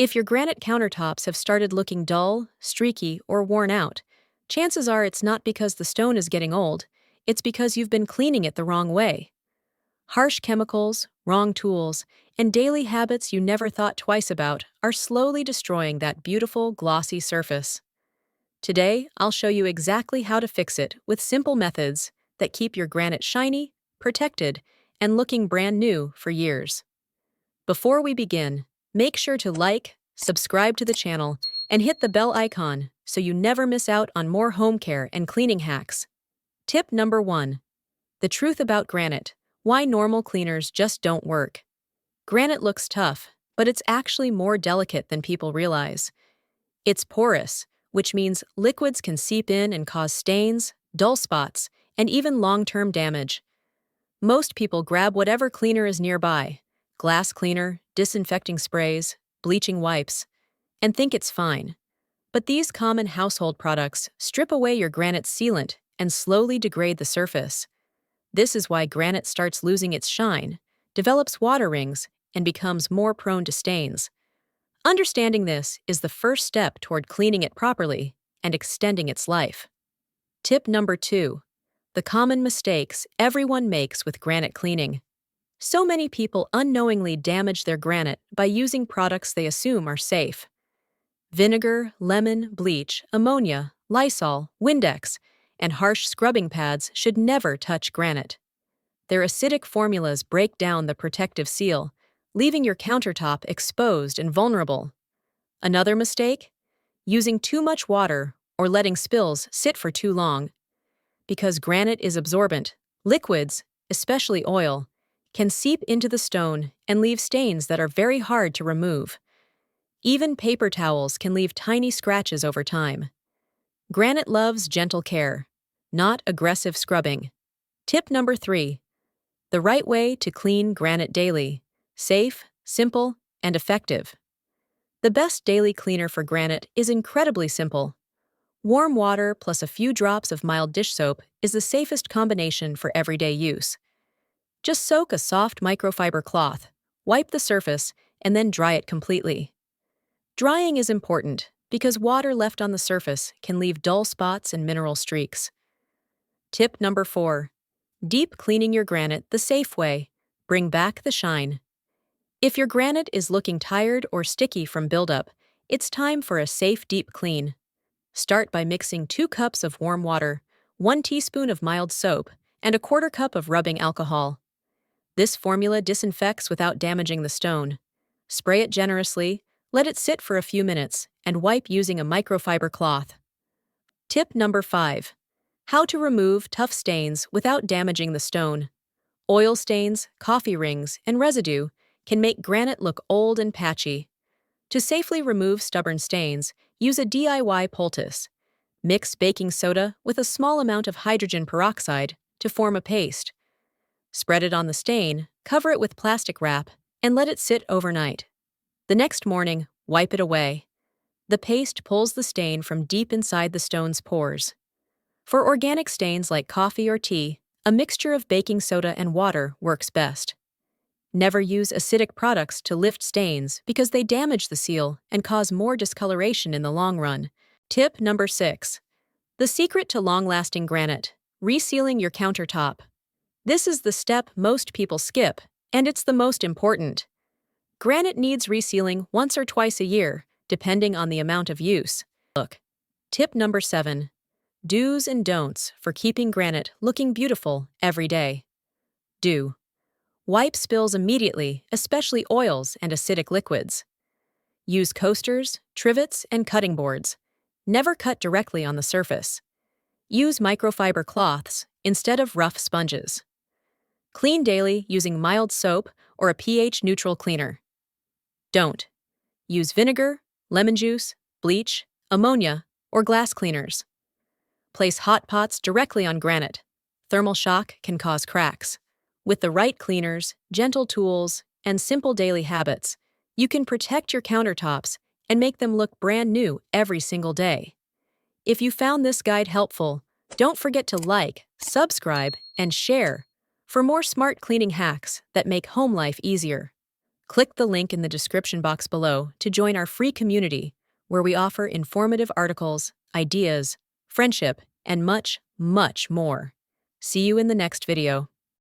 If your granite countertops have started looking dull, streaky, or worn out, chances are it's not because the stone is getting old, it's because you've been cleaning it the wrong way. Harsh chemicals, wrong tools, and daily habits you never thought twice about are slowly destroying that beautiful, glossy surface. Today, I'll show you exactly how to fix it with simple methods that keep your granite shiny, protected, and looking brand new for years. Before we begin, make sure to like, subscribe to the channel, and hit the bell icon so you never miss out on more home care and cleaning hacks. Tip number 1. The truth about granite: why normal cleaners just don't work. Granite looks tough, but it's actually more delicate than people realize. It's porous, which means liquids can seep in and cause stains, dull spots, and even long-term damage. Most people grab whatever cleaner is nearby: glass cleaner, disinfecting sprays, bleaching wipes, and think it's fine. But these common household products strip away your granite sealant and slowly degrade the surface. This is why granite starts losing its shine, develops water rings, and becomes more prone to stains. Understanding this is the first step toward cleaning it properly and extending its life. Tip number 2. The common mistakes everyone makes with granite cleaning. So many people unknowingly damage their granite by using products they assume are safe. Vinegar, lemon, bleach, ammonia, Lysol, Windex, and harsh scrubbing pads should never touch granite. Their acidic formulas break down the protective seal, leaving your countertop exposed and vulnerable. Another mistake? Using too much water or letting spills sit for too long. Because granite is absorbent, liquids, especially oil, can seep into the stone and leave stains that are very hard to remove. Even paper towels can leave tiny scratches over time. Granite loves gentle care, not aggressive scrubbing. Tip number 3. The right way to clean granite daily: safe, simple, and effective. The best daily cleaner for granite is incredibly simple. Warm water plus a few drops of mild dish soap is the safest combination for everyday use. Just soak a soft microfiber cloth, wipe the surface, and then dry it completely. Drying is important because water left on the surface can leave dull spots and mineral streaks. Tip number 4. Deep cleaning your granite the safe way: bring back the shine. If your granite is looking tired or sticky from buildup, it's time for a safe deep clean. Start by mixing 2 cups of warm water, 1 teaspoon of mild soap, and a 1/4 cup of rubbing alcohol. This formula disinfects without damaging the stone. Spray it generously, let it sit for a few minutes, and wipe using a microfiber cloth. Tip number 5. How to remove tough stains without damaging the stone. Oil stains, coffee rings, and residue can make granite look old and patchy. To safely remove stubborn stains, use a DIY poultice. Mix baking soda with a small amount of hydrogen peroxide to form a paste. Spread it on the stain, cover it with plastic wrap, and let it sit overnight. The next morning, wipe it away. The paste pulls the stain from deep inside the stone's pores. For organic stains like coffee or tea, a mixture of baking soda and water works best. Never use acidic products to lift stains because they damage the seal and cause more discoloration in the long run. Tip number 6. The secret to long-lasting granite: resealing your countertop. This is the step most people skip, and it's the most important. Granite needs resealing once or twice a year, depending on the amount of use. Tip number 7. Do's and don'ts for keeping granite looking beautiful every day. Do. Wipe spills immediately, especially oils and acidic liquids. Use coasters, trivets, and cutting boards. Never cut directly on the surface. Use microfiber cloths instead of rough sponges. Clean daily using mild soap or a pH-neutral cleaner. Don't. Use vinegar, lemon juice, bleach, ammonia, or glass cleaners. Place hot pots directly on granite. Thermal shock can cause cracks. With the right cleaners, gentle tools, and simple daily habits, you can protect your countertops and make them look brand new every single day. If you found this guide helpful, don't forget to like, subscribe, and share for more smart cleaning hacks that make home life easier. Click the link in the description box below to join our free community, where we offer informative articles, ideas, friendship, and much, much more. See you in the next video.